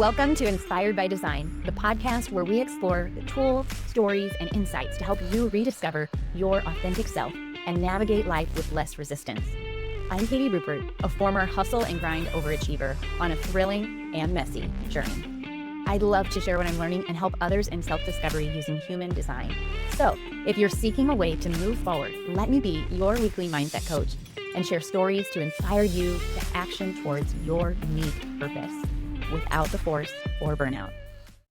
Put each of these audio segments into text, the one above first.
Welcome to Inspired by Design, the podcast where we explore the tools, stories, and insights to help you rediscover your authentic self and navigate life with less resistance. I'm Katie Rupert, a former hustle and grind overachiever on a thrilling and messy journey. I'd love to share what I'm learning and help others in self-discovery using human design. So, if you're seeking a way to move forward, let me be your weekly mindset coach and share stories to inspire you to action towards your unique purpose without the force or burnout.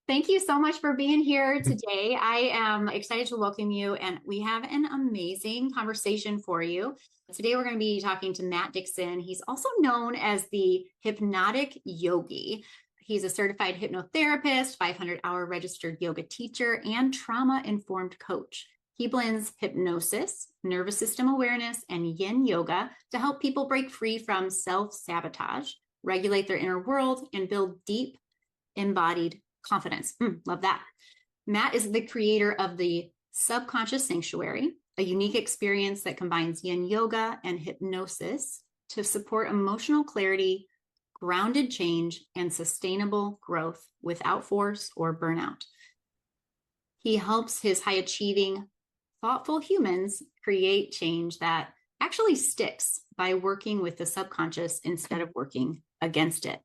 Thank you so much for being here today. I am excited to welcome you, and we have an amazing conversation for you. Today, we're going to be talking to Matt Dickson. He's also known as the Hypnotic Yogi. He's a certified hypnotherapist, 500-hour registered yoga teacher, and trauma-informed coach. He blends hypnosis, nervous system awareness, and yin yoga to help people break free from self-sabotage, regulate their inner world, and build deep, embodied confidence. Love that. Matt is the creator of the Subconscious Sanctuary, a unique experience that combines yin yoga and hypnosis to support emotional clarity, grounded change, and sustainable growth without force or burnout. He helps his high-achieving, thoughtful humans create change that actually sticks by working with the subconscious instead of working against it.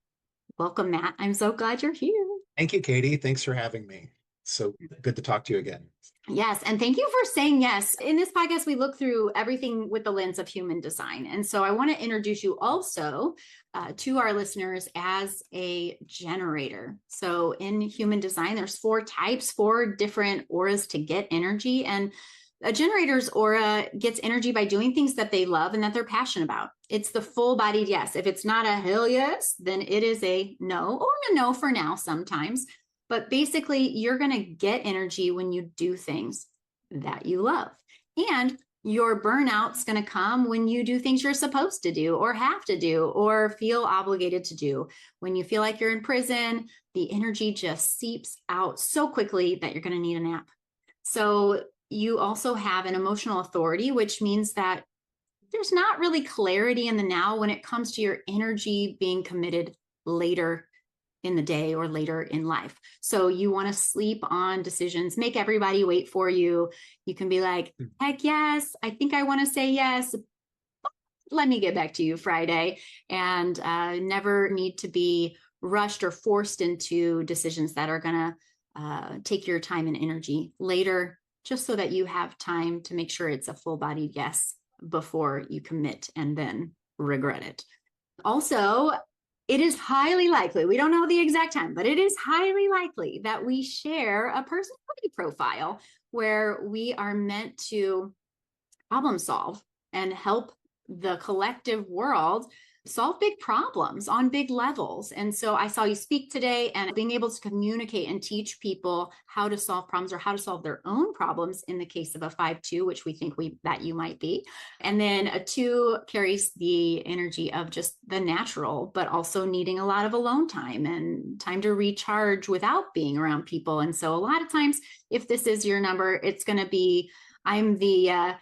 Welcome, Matt. I'm so glad you're here. Thank you, Katie. Thanks for having me. So good to talk to you again. Yes. And thank you for saying yes. In this podcast, we look through everything with the lens of human design. And so I want to introduce you also to our listeners as a generator. So in human design, there's 4 types, 4 different auras to get energy. And a generator's aura gets energy by doing things that they love and that they're passionate about. It's the full-bodied yes. If it's not a hell yes, then it is a no, or a no for now sometimes. But basically, you're going to get energy when you do things that you love. And your burnout's going to come when you do things you're supposed to do or have to do or feel obligated to do. When you feel like you're in prison, the energy just seeps out so quickly that you're going to need a nap. So you also have an emotional authority, which means that there's not really clarity in the now when it comes to your energy being committed later in the day or later in life. So you want to sleep on decisions, make everybody wait for you. You can be like, heck yes, I think I want to say yes. Let me get back to you Friday, and never need to be rushed or forced into decisions that are going to take your time and energy later, just so that you have time to make sure it's a full-bodied yes before you commit and then regret it. Also, it is highly likely, we don't know the exact time, but it is highly likely that we share a personality profile where we are meant to problem solve and help the collective world solve big problems on big levels. And so I saw you speak today, and being able to communicate and teach people how to solve problems or how to solve their own problems in the case of a 5-2, which we think that you might be. And then a 2 carries the energy of just the natural, but also needing a lot of alone time and time to recharge without being around people. And so a lot of times, if this is your number, it's going to be, I'm the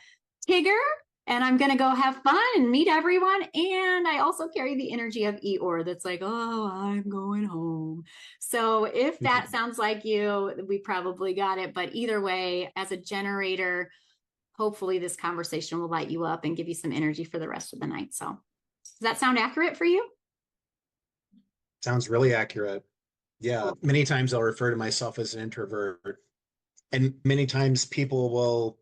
Tigger, and I'm going to go have fun and meet everyone. And I also carry the energy of Eeyore that's like, oh, I'm going home. So if that sounds like you, we probably got it. But either way, as a generator, hopefully this conversation will light you up and give you some energy for the rest of the night. So does that sound accurate for you? Sounds really accurate. Yeah. Cool. Many times I'll refer to myself as an introvert. And many times people will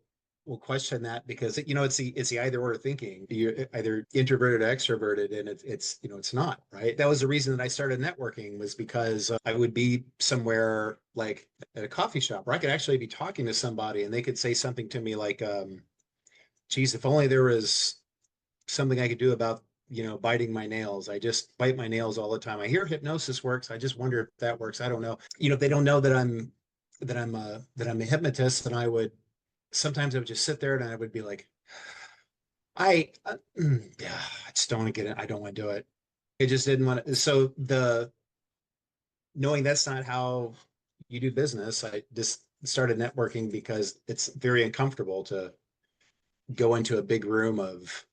question that because, it's the either or thinking. You're either introverted or extroverted, and it's not, right? That was the reason that I started networking, was because I would be somewhere like at a coffee shop where I could actually be talking to somebody and they could say something to me like, geez, if only there was something I could do about, biting my nails. I just bite my nails all the time. I hear hypnosis works. I just wonder if that works. I don't know. They don't know that I'm a hypnotist, and sometimes I would just sit there and I would be like, I just don't want to get it. I don't want to do it. I just didn't want to. So knowing that's not how you do business, I just started networking because it's very uncomfortable to go into a big room of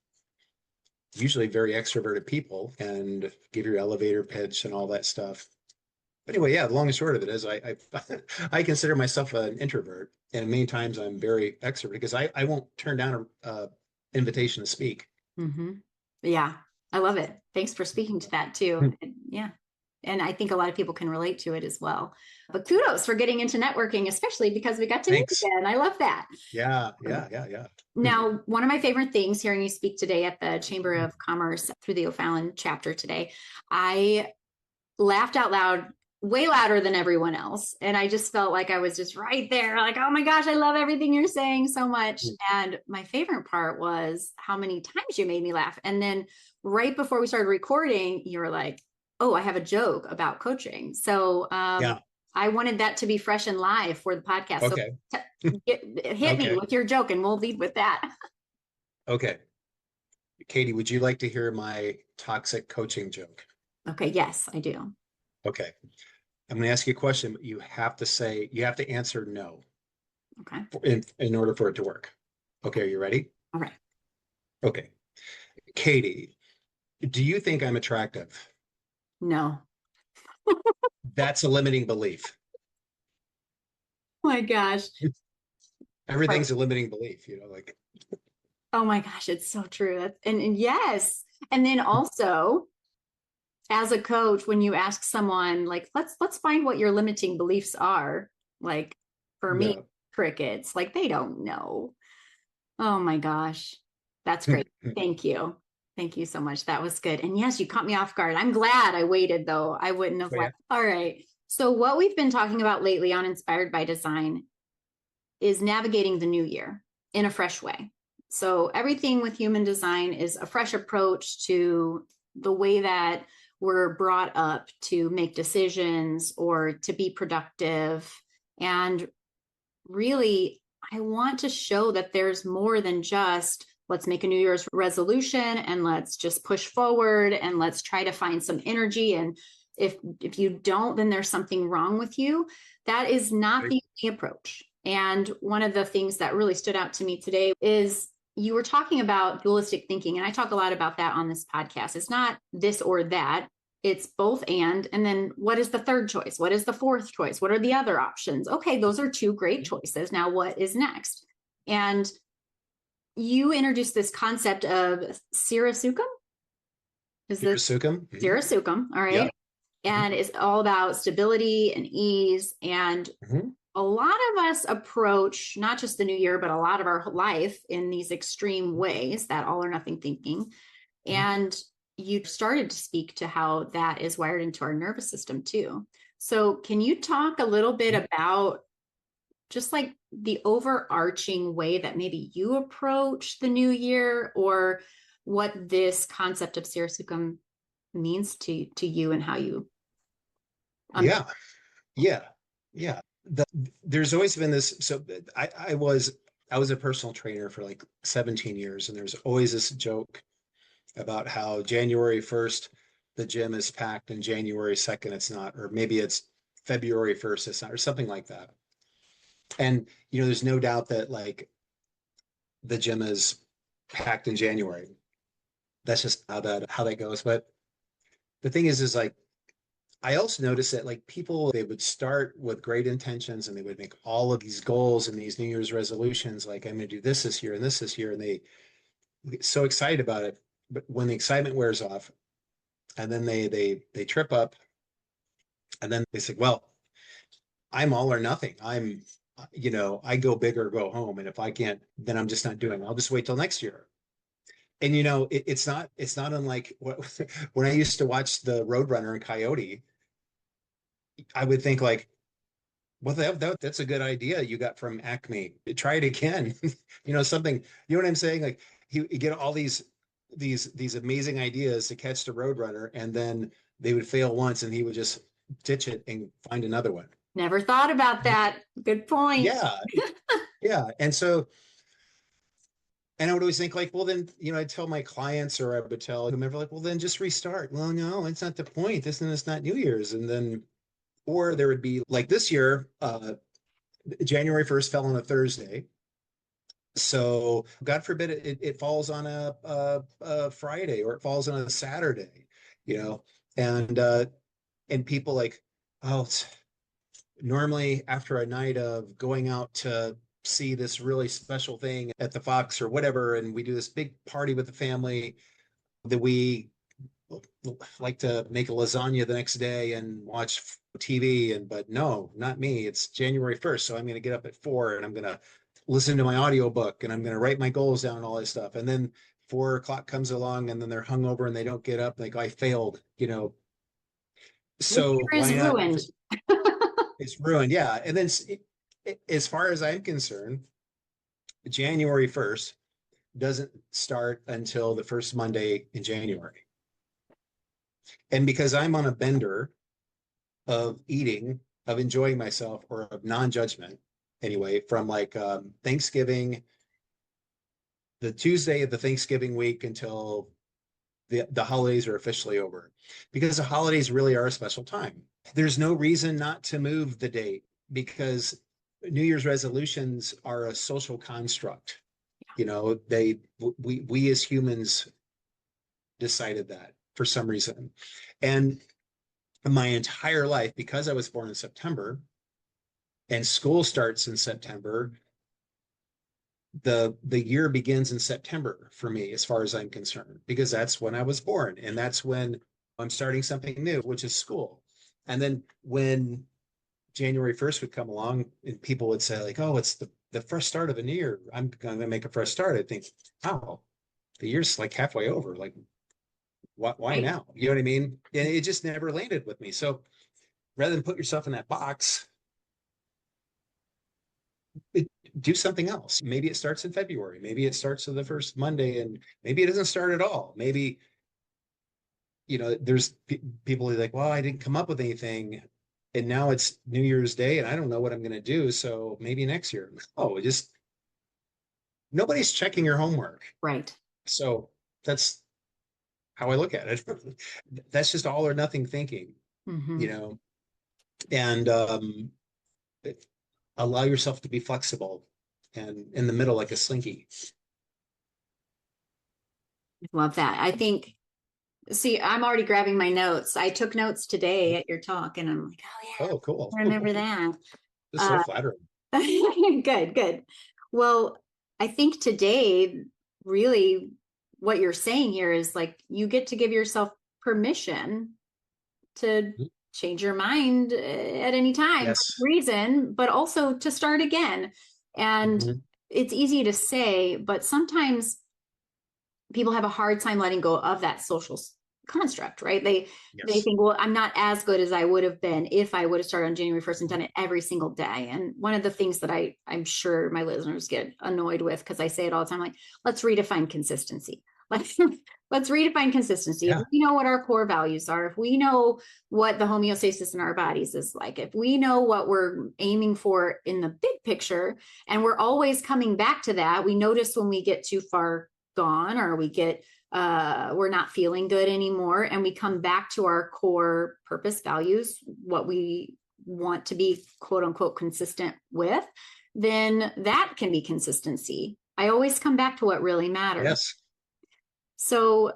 usually very extroverted people and give your elevator pitch and all that stuff. anyway, yeah, the long and short of it is I consider myself an introvert, and many times I'm very extrovert because I won't turn down a invitation to speak. Mm-hmm. Yeah, I love it. Thanks for speaking to that too. Yeah. And I think a lot of people can relate to it as well. But kudos for getting into networking, especially because we got to meet Thanks. again. I love that. Yeah, yeah, yeah, yeah. Now, one of my favorite things hearing you speak today at the Chamber of Commerce through the O'Fallon chapter today, I laughed out loud way louder than everyone else. And I just felt like I was just right there, like, oh my gosh, I love everything you're saying so much. And my favorite part was how many times you made me laugh. And then right before we started recording, you were like, oh, I have a joke about coaching. So Yeah. I wanted that to be fresh and live for the podcast. So Okay. hit me Okay. with your joke and we'll lead with that. Okay. Katie, would you like to hear my toxic coaching joke? Okay. Yes, I do. Okay. I'm going to ask you a question, but you have to answer no Okay. in order for it to work. Okay. Are you ready? All right. Okay. Katie, do you think I'm attractive? No. That's a limiting belief. Oh my gosh. Everything's a limiting belief, like. Oh my gosh, it's so true. And yes. And then also, as a coach, when you ask someone like, let's find what your limiting beliefs are, like for me, Yeah. crickets, like they don't know. Oh my gosh. That's great. Thank you. Thank you so much. That was good. And yes, you caught me off guard. I'm glad I waited though. I wouldn't have Oh, yeah. left. All right. So what we've been talking about lately on Inspired by Design is navigating the new year in a fresh way. So everything with human design is a fresh approach to the way that we're brought up to make decisions or to be productive. And really, I want to show that there's more than just let's make a New Year's resolution and let's just push forward and let's try to find some energy. And if you don't, then there's something wrong with you. That is not the approach. And one of the things that really stood out to me today is you were talking about dualistic thinking. And I talk a lot about that on this podcast. It's not this or that. It's both and then what is the third choice? What is the fourth choice? What are the other options? Okay, those are two great choices. Now what is next? And you introduced this concept of sirisukham. Is this Sirisukham? sirisukham? All right. Yeah. And it's all about stability and ease. And a lot of us approach not just the new year, but a lot of our life in these extreme ways, that all or nothing thinking. And you started to speak to how that is wired into our nervous system too. So can you talk a little bit about just like the overarching way that maybe you approach the new year, or what this concept of sirisukham means to you and how you Yeah. Yeah. Yeah. There's always been this. So I was a personal trainer for like 17 years, and there's always this joke about how January 1st the gym is packed and January 2nd it's not, or maybe it's February 1st it's not, or something like that. And there's no doubt that like the gym is packed in January. That's just how that goes. But the thing is like I also noticed that like people, they would start with great intentions and they would make all of these goals and these New Year's resolutions, like I'm going to do this year and this year, and they get so excited about it. But when the excitement wears off, and then they trip up, and then they say, "Well, I'm all or nothing. I go big or go home, and if I can't, then I'm just not doing it. I'll just wait till next year." And it's not unlike when I used to watch the Roadrunner and Coyote. I would think like, well, that's a good idea you got from Acme. Try it again. Something, you know what I'm saying? Like you get all these amazing ideas to catch the Roadrunner, and then they would fail once and he would just ditch it and find another one. never thought about that. Good point. Yeah. Yeah. And I would always think like, well, then, I'd tell my clients or I would tell whomever, like, well, then just restart. Well, no, it's not the point. It's not New Year's. And then, or there would be like this year, January 1st fell on a Thursday. So God forbid it falls on a Friday, or it falls on a Saturday, and people like, Oh, normally after a night of going out to see this really special thing at the Fox or whatever, and we do this big party with the family, that we like to make a lasagna the next day and watch TV. And but no, not me. It's January 1st. So I'm going to get up at 4 and I'm going to listen to my audiobook and I'm going to write my goals down and all this stuff. And then 4 o'clock comes along and then they're hungover and they don't get up. Like I failed, you know. The So year is why not? ruined. It's ruined. Yeah. And then as far as I'm concerned, January 1st doesn't start until the first Monday in January. And because I'm on a bender of eating, of enjoying myself, or of non-judgment anyway, from like Thanksgiving, the Tuesday of the Thanksgiving week until the holidays are officially over, because the holidays really are a special time. There's no reason not to move the date, because New Year's resolutions are a social construct. You know, we as humans decided that for some reason. And my entire life, because I was born in September and school starts in September, the year begins in September for me, as far as I'm concerned, because that's when I was born and that's when I'm starting something new, which is school. And then when January 1st would come along and people would say like, oh, it's the fresh start of a new year, I'm going to make a fresh start. I think, wow, the year's like halfway over. Like, why Right. now? You know what I mean? And it just never landed with me. So rather than put yourself in that box, do something else. Maybe it starts in February. Maybe it starts on the first Monday, and maybe it doesn't start at all. Maybe, you know, there's people who are like, well, I didn't come up with anything. And now it's New Year's Day and I don't know what I'm going to do. So maybe next year. Oh, just nobody's checking your homework. Right. So that's how I look at it. That's just all or nothing thinking, Mm-hmm. you know, and allow yourself to be flexible and in the middle like a slinky. Love that. I think, see, I'm already grabbing my notes. I took notes today at your talk and I'm like, oh yeah, Oh, cool. I remember that. This is so flattering. Good, good. Well, I think today, really, what you're saying here is like you get to give yourself permission to change your mind at any time, Yes. for reason, but also to start again. And it's easy to say, but sometimes people have a hard time letting go of that social construct, right? They think, well, I'm not as good as I would have been if I would have started on January 1st and done it every single day. And one of the things that I'm sure my listeners get annoyed with, because I say it all the time, like, let's redefine consistency. Like, let's redefine consistency. Yeah. If we know what our core values are, if we know what the homeostasis in our bodies is like, if we know what we're aiming for in the big picture, and we're always coming back to that, we notice when we get too far gone or we get we're not feeling good anymore, and we come back to our core purpose values, what we want to be quote unquote consistent with, then that can be consistency. I always come back to what really matters. Yes. So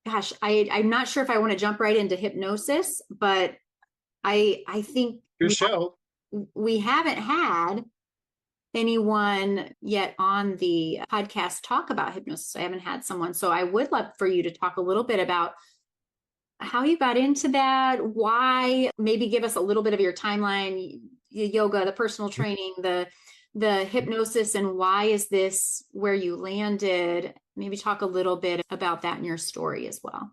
gosh, I'm not sure if I want to jump right into hypnosis, but I think Your show. We haven't had anyone yet on the podcast talk about hypnosis. I haven't had someone. So I would love for you to talk a little bit about how you got into that, why, maybe give us a little bit of your timeline, yoga, the personal training, the hypnosis, and why is this where you landed? Maybe talk a little bit about that in your story as well.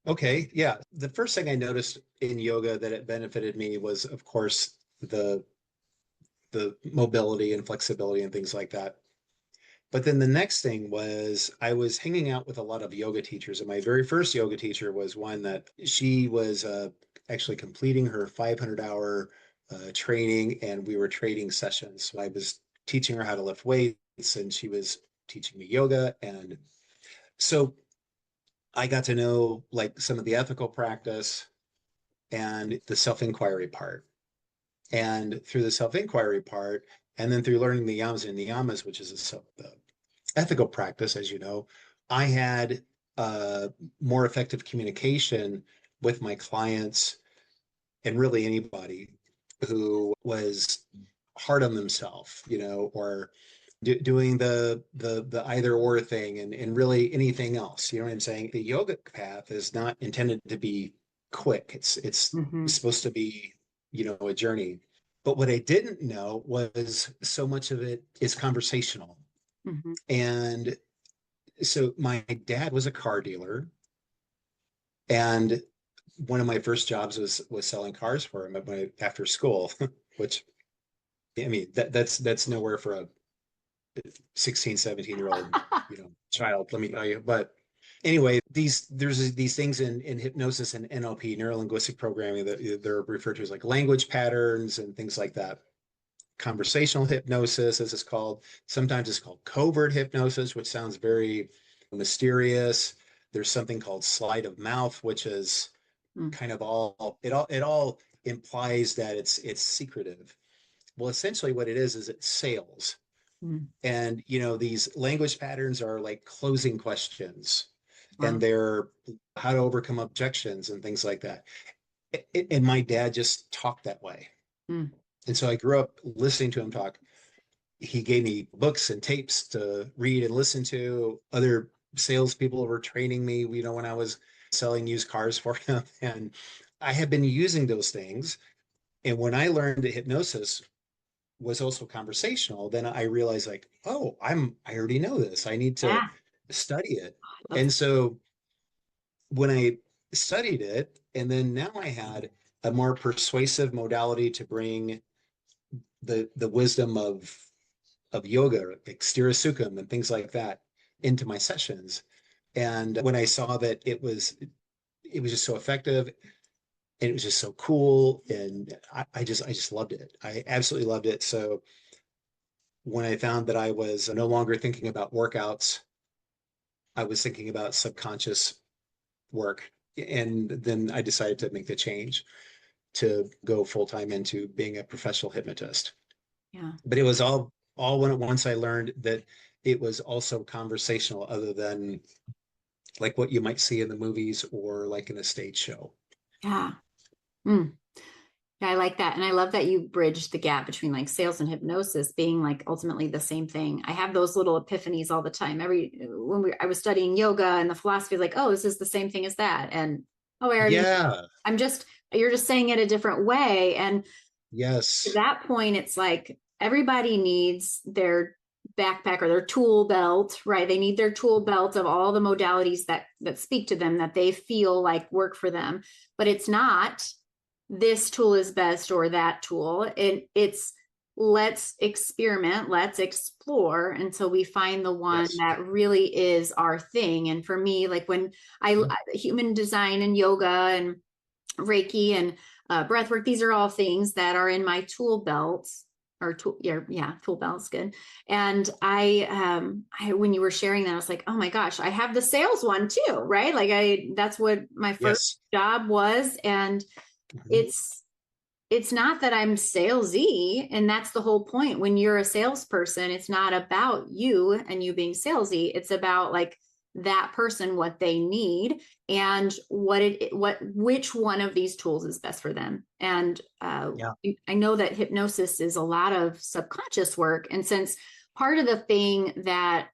Okay. Yeah. The first thing I noticed in yoga that it benefited me was, of course, the mobility and flexibility and things like that. But then the next thing was I was hanging out with a lot of yoga teachers. And my very first yoga teacher was one that she was actually completing her 500-hour training, and we were trading sessions. So I was teaching her how to lift weights and she was teaching me yoga. And so I got to know like some of the ethical practice and the self-inquiry part. And through the self-inquiry part, and then through learning the yamas and niyamas, which is the ethical practice, as you know, I had more effective communication with my clients and really anybody who was hard on themselves, or doing the either or thing, and really anything else. You know what I'm saying? The yoga path is not intended to be quick. It's Mm-hmm. supposed to be, a journey. But what I didn't know was so much of it is conversational. Mm-hmm. And so my dad was a car dealer, and one of my first jobs was selling cars for him after school, which, I mean, that's nowhere for a 16, 17-year-old, child, let me tell you. But anyway, there's these things in hypnosis and NLP, neuro linguistic programming, that they're referred to as like language patterns and things like that. Conversational hypnosis, as it's called. Sometimes it's called covert hypnosis, which sounds very mysterious. There's something called sleight of mouth, which is kind of all implies that it's secretive. Well, essentially what it is it's sales. Mm-hmm. And these language patterns are like closing questions, Wow. and they're how to overcome objections and things like that. And my dad just talked that way. Mm. And so I grew up listening to him talk. He gave me books and tapes to read and listen to. Other salespeople were training me, when I was selling used cars for him. And I had been using those things. And when I learned that hypnosis was also conversational, then I realized, like, oh, I already know this. I need to Yeah. study it. I love And so when I studied it, and then now I had a more persuasive modality to bring the wisdom of yoga, like sirisukham and things like that, into my sessions. And when I saw that it was just so effective, and it was just so cool, and I just loved it. I absolutely loved it. So when I found that I was no longer thinking about workouts, I was thinking about subconscious work. And then I decided to make the change to go full time into being a professional hypnotist. Yeah. But it was all when once I learned that it was also conversational, other than like what you might see in the movies or like in a stage show. Yeah. Mm. Yeah, I like that. And I love that you bridged the gap between like sales and hypnosis being like ultimately the same thing. I have those little epiphanies all the time. I was studying yoga, and the philosophy is like, oh, this is the same thing as that. And oh, I already, Yeah. you're just saying it a different way. And to Yes. that point, it's like everybody needs their backpack or their tool belt, right? They need their tool belt of all the modalities that speak to them, that they feel like work for them. But it's not this tool is best or that tool. It's let's experiment, let's explore until we find the one Yes. that really is our thing. And for me, like when I human design and yoga and Reiki and breath work, these are all things that are in my tool belts, or tool, yeah, tool belts, good. And when you were sharing that, I was like, oh my gosh, I have the sales one too, right? Like that's what my first Yes. job was. And Mhm. it's not that I'm salesy, and that's the whole point. When you're a salesperson, it's not about you and you being salesy. It's about like that person, what they need, and which one of these tools is best for them. And Yeah. I know that hypnosis is a lot of subconscious work, and since part of the thing that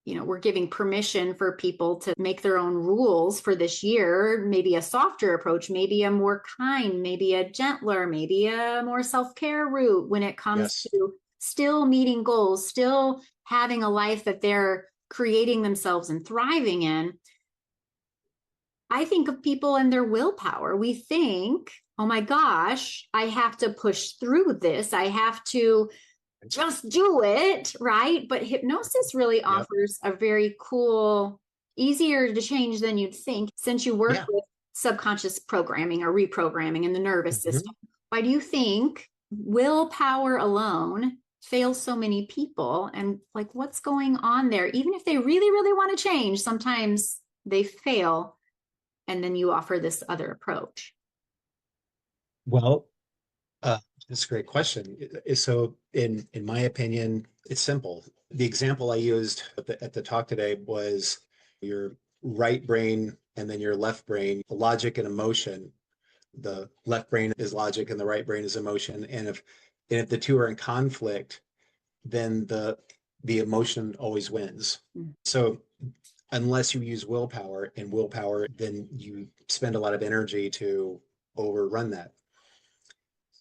we're giving permission for people to make their own rules for this year, maybe a softer approach, maybe a more kind, maybe a gentler, maybe a more self-care route when it comes Yes. to still meeting goals, still having a life that they're creating themselves and thriving in. I think of people and their willpower. We think, oh my gosh, I have to push through this. I have to just do it, right? But hypnosis really Yep. offers a very cool, easier to change than you'd think, since you work Yeah. with subconscious programming or reprogramming in the nervous Mhm. system. Why do you think willpower alone fails so many people? And like, what's going on there? Even if they really, really want to change, sometimes they fail. And then you offer this other approach. Well, that's a great question. So, in my opinion, it's simple. The example I used at the talk today was you're right brain and then your left brain, logic and emotion. The left brain is logic and the right brain is emotion. And if the two are in conflict, then the emotion always wins. So unless you use willpower, then you spend a lot of energy to overrun that.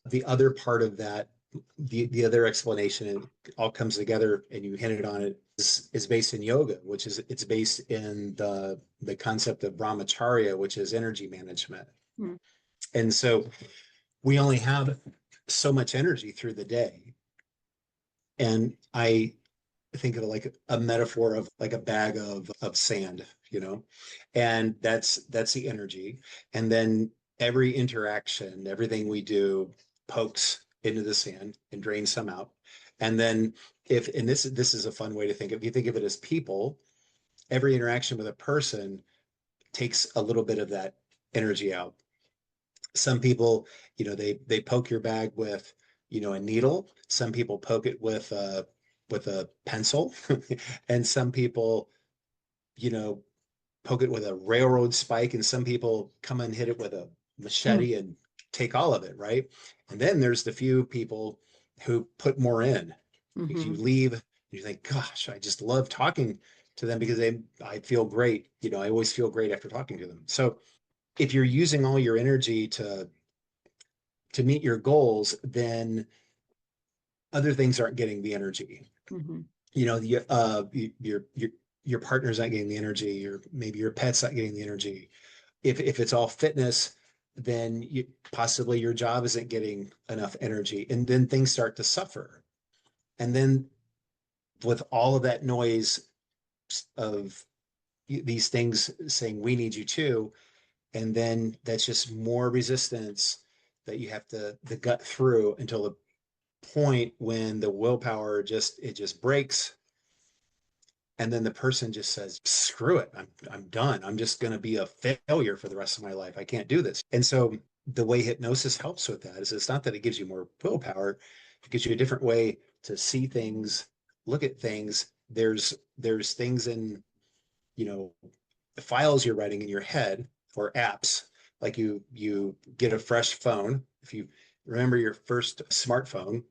The other part of that, the other explanation, it all comes together and you hinted on it, is based in yoga, which is it's based in the concept of brahmacharya, which is energy management. And so we only have so much energy through the day. And I think of it like a metaphor of like a bag of sand, and that's the energy. And then every interaction, everything we do pokes into the sand and drains some out. And then and this is a fun way to think of, if you think of it as people, every interaction with a person takes a little bit of that energy out. Some people, they poke your bag with, a needle. Some people poke it with a pencil, and some people, poke it with a railroad spike, and some people come and hit it with a machete and take all of it, right? And then there's the few people who put more in. If you leave, you think, gosh, I just love talking to them because I feel great. I always feel great after talking to them. So if you're using all your energy to meet your goals, then other things aren't getting the energy. Your partner's not getting the energy, or maybe your pet's not getting the energy. If it's all fitness, then possibly your job isn't getting enough energy, and then things start to suffer. And then with all of that noise of these things saying we need you too, and then that's just more resistance that you have to the gut through until the point when the willpower just breaks, and then the person just says, screw it, I'm done, I'm just going to be a failure for the rest of my life, I can't do this. And so the way hypnosis helps with that is, it's not that it gives you more willpower, it gives you a different way to see things, look at things. There's things in, the files you're writing in your head, or apps, like you get a fresh phone. If you remember your first smartphone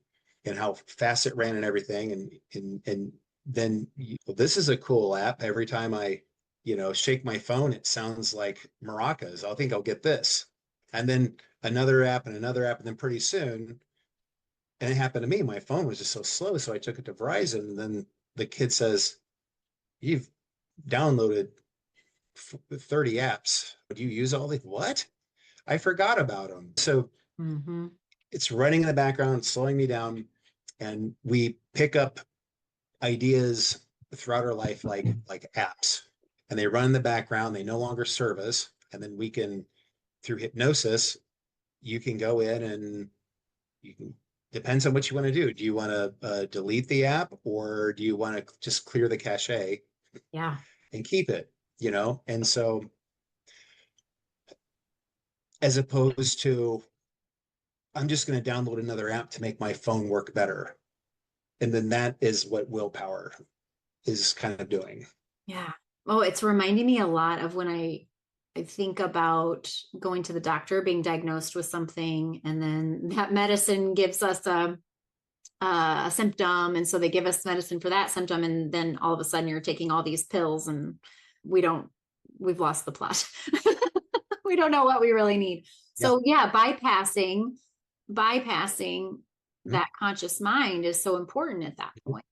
and how fast it ran and everything, and then well, this is a cool app. Every time I, shake my phone, it sounds like maracas. I think I'll get this. And then another app and another app, and then pretty soon, and it happened to me, my phone was just so slow, so I took it to Verizon, and then the kid says, you've downloaded 30 apps. Do you use all these? What? I forgot about them. So it's running in the background, slowing me down. And we pick up ideas throughout our life, like apps, and they run in the background. They no longer serve us. And then we can, through hypnosis, you can go in and you can, depends on what you want to do. Do you want to delete the app, or do you want to just clear the cache and keep it, And so, as opposed to, I'm just going to download another app to make my phone work better. And then that is what willpower is kind of doing. Yeah. Oh, it's reminding me a lot of when I think about going to the doctor, being diagnosed with something, and then that medicine gives us a symptom. And so they give us medicine for that symptom. And then all of a sudden you're taking all these pills, and we've lost the plot. We don't know what we really need. So bypassing that conscious mind is so important at that point.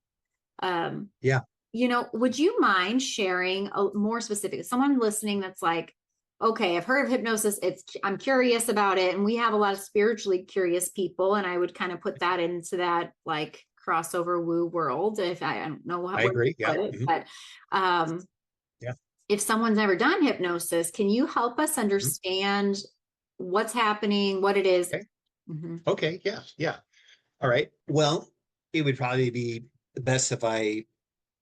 Would you mind sharing a more specific, someone listening that's like, okay, I've heard of hypnosis, I'm curious about it, and we have a lot of spiritually curious people, and I would kind of put that into that like crossover woo world, if I don't know how I agree. but if someone's never done hypnosis, can you help us understand what's happening, what it is? Okay. Yeah. All right. Well, it would probably be best if I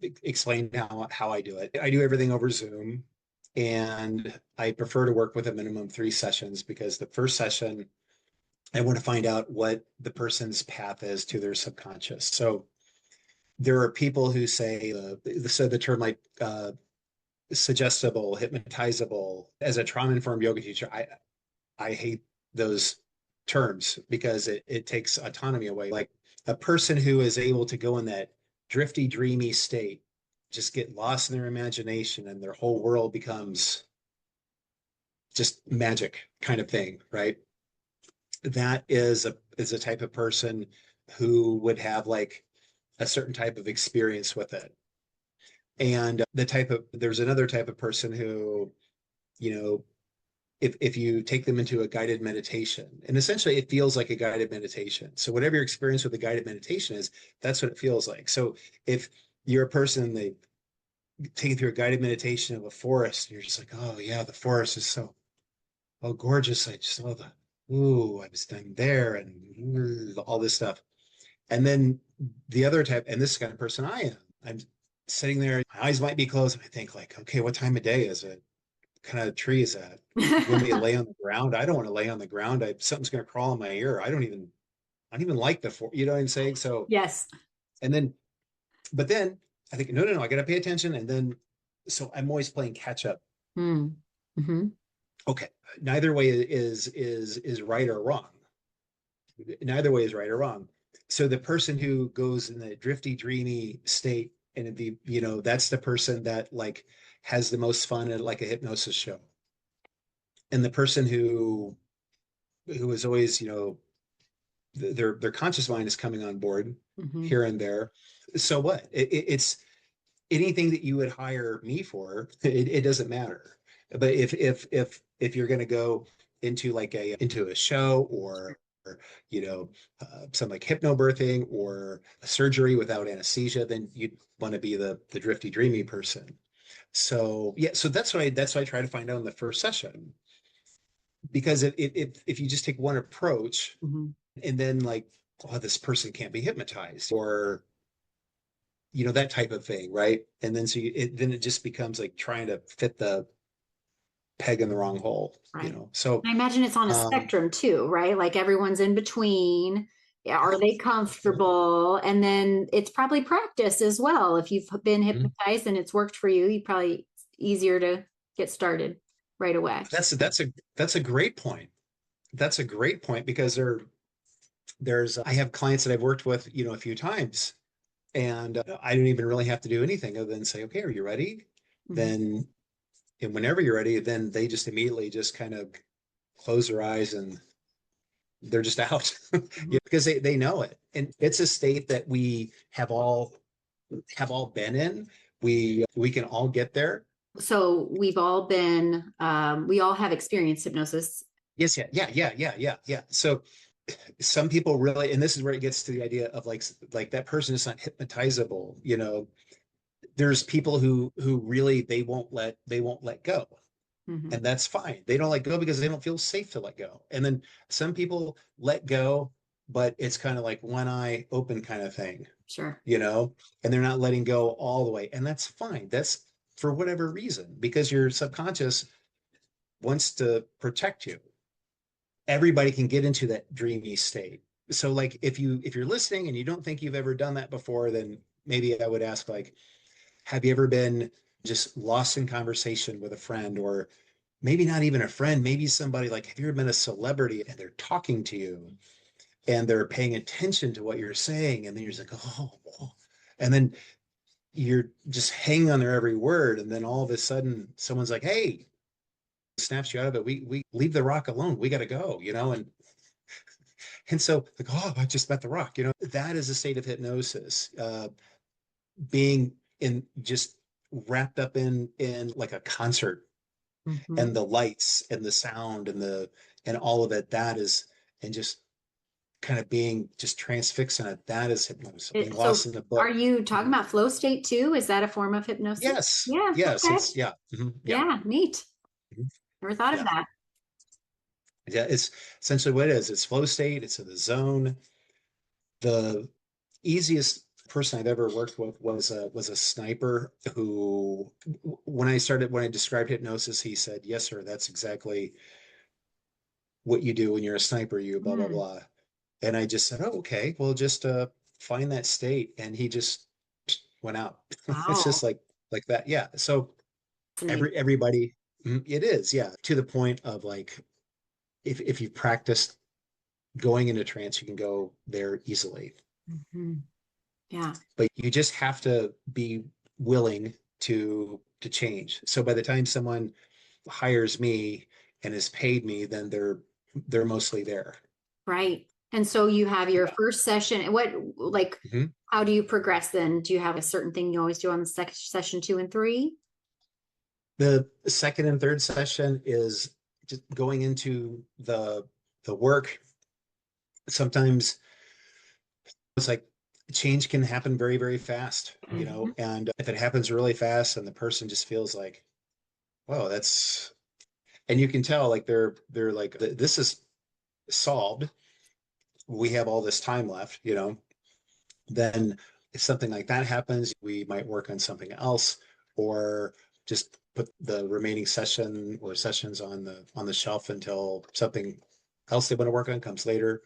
explain how I do it. I do everything over Zoom, and I prefer to work with a minimum of 3 sessions, because the first session, I want to find out what the person's path is to their subconscious. So there are people who say, so the term like suggestible, hypnotizable. As a trauma-informed yoga teacher, I hate those terms because it takes autonomy away. Like a person who is able to go in that drifty, dreamy state, just get lost in their imagination and their whole world becomes just magic kind of thing, right? That is a type of person who would have like a certain type of experience with it. And there's another type of person who, you know, if you take them into a guided meditation, and essentially it feels like a guided meditation. So whatever your experience with a guided meditation is, that's what it feels like. So if you're a person, they take you through a guided meditation of a forest, and you're just like, oh yeah, the forest is so, oh, gorgeous. I just love the, ooh, I was done there and all this stuff. And then the other type, and this is the kind of person I am, I'm sitting there, my eyes might be closed, and I think like, okay, what time of day is it? What kind of tree is that? You want me to lay on the ground? I don't want to lay on the ground. Something's going to crawl in my ear. I don't even like you know what I'm saying? So, Yes. and then, but then I think, no, I got to pay attention. And then, so I'm always playing catch up. Mm-hmm. Okay. Neither way is right or wrong. Neither way is right or wrong. So the person who goes in the drifty, dreamy state, and that's the person that like has the most fun at like a hypnosis show. And the person who is always, their conscious mind is coming on board here and there. So what? It's anything that you would hire me for. It doesn't matter. But if you're going to go into into a show or some like hypnobirthing or a surgery without anesthesia, then you'd want to be the drifty, dreamy person. So yeah, so that's why I try to find out in the first session, because if you just take one approach and then like, oh, this person can't be hypnotized, or that type of thing, right? And then then it just becomes like trying to fit the peg in the wrong hole, Right. So I imagine it's on a spectrum too, right? Like everyone's in between. Yeah, are they comfortable? And then it's probably practice as well. If you've been hypnotized and it's worked for you, you probably easier to get started right away. That's a great point. That's a great point, because I have clients that I've worked with, a few times, and I don't even really have to do anything other than say, okay, are you ready? Then, and whenever you're ready, then they just immediately just kind of close their eyes and they're just out. Because they know it. And it's a state that we have all been in. We can all get there. So we've all been, we all have experienced hypnosis. Yes, yeah. So some people really, and this is where it gets to the idea of like that person is not hypnotizable. There's people who really they won't let go. And that's fine. They don't let go because they don't feel safe to let go. And then some people let go, but it's kind of like one eye open kind of thing. Sure. And they're not letting go all the way. And that's fine. That's for whatever reason, because your subconscious wants to protect you. Everybody can get into that dreamy state. So like if you're listening and you don't think you've ever done that before, then maybe I would ask, like, have you ever been just lost in conversation with a friend, or maybe not even a friend, maybe somebody, like, have you ever been a celebrity and they're talking to you and they're paying attention to what you're saying, and then you're just like, oh, and then you're just hanging on their every word, and then all of a sudden someone's like, hey, snaps you out of it. We leave the rock alone. We got to go, and so like, oh, I just met the rock, that is a state of hypnosis, being in just wrapped up in like a concert, and the lights and the sound and all of it, that is, and just kind of being just transfixed in it, that is hypnosis. Being lost in the book. Are you talking about flow state too? Is that a form of hypnosis? Yes. Yeah. Yes. Okay. It's, yeah. Yeah. Neat. Never thought of that. Yeah. It's essentially what it is. It's flow state. It's in the zone. The easiest person I've ever worked with was a sniper who, when I described hypnosis, he said, yes, sir, that's exactly what you do when you're a sniper, you blah, blah, blah. And I just said, oh, okay, well, just find that state. And he just went out. Wow. It's just like that. Yeah. So Everybody, it is, yeah, to the point of like, if you practice going into trance, you can go there easily. Mhm. Yeah. But you just have to be willing to change. So by the time someone hires me and has paid me, then they're mostly there. Right. And so you have your Yeah. first session. And what, like, Mhm. how do you progress then? Do you have a certain thing you always do on the session 2 and 3? The second and third session is just going into the work. Sometimes it's like change can happen very, very fast, Mhm. and if it happens really fast and the person just feels like, whoa, that's, and you can tell like they're like, this is solved. We have all this time left, then if something like that happens, we might work on something else, or just put the remaining session or sessions on the shelf until something else they want to work on comes later.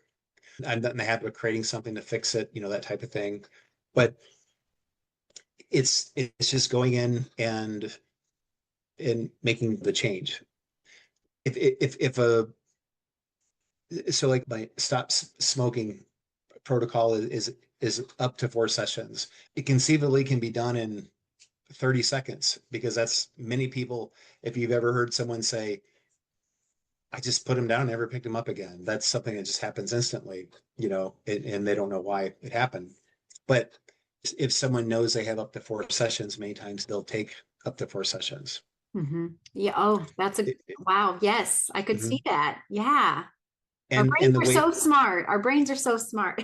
I'm not in the habit of creating something to fix it, that type of thing. But it's just going in and making the change. If a so like my stop smoking protocol is up to 4 sessions. It conceivably can be done in 30 seconds because that's many people. If you've ever heard someone say, I just put him down, never picked him up again. That's something that just happens instantly, and they don't know why it happened. But if someone knows they have up to 4 sessions, many times they'll take up to 4 sessions. Mhm. Yeah. Oh, that's a wow. Yes, I could see Mhm. that. Yeah. Our And brains the are way, so smart. Our brains are so smart.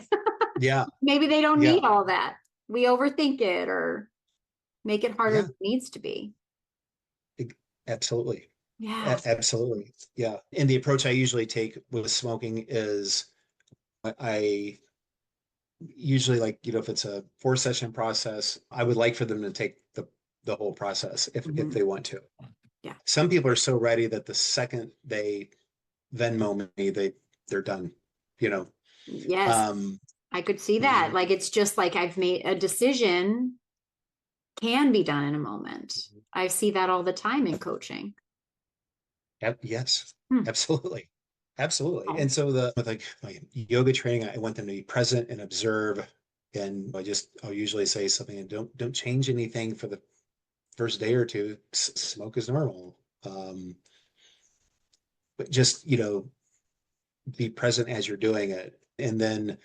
yeah, Maybe they don't yeah, need all that. We overthink it or make it harder yeah, than it needs to be. absolutely. Yeah. Absolutely. Yeah. And the approach I usually take with smoking is I usually like, if it's a 4 session process, I would like for them to take the whole process if Mhm. they want to. Yeah. Some people are so ready that the second they Venmo me, they're done, you know. Yes, Um, I could see that. mhm. Like it's just like I've made a decision can be done in a moment. I see that all the time in coaching. Yes, Hmm. absolutely. Absolutely. Oh. And so with like my yoga training, I want them to be present and observe. And I'll usually say something, and don't change anything for the first day or two. Smoke is normal. But just, be present as you're doing it. And then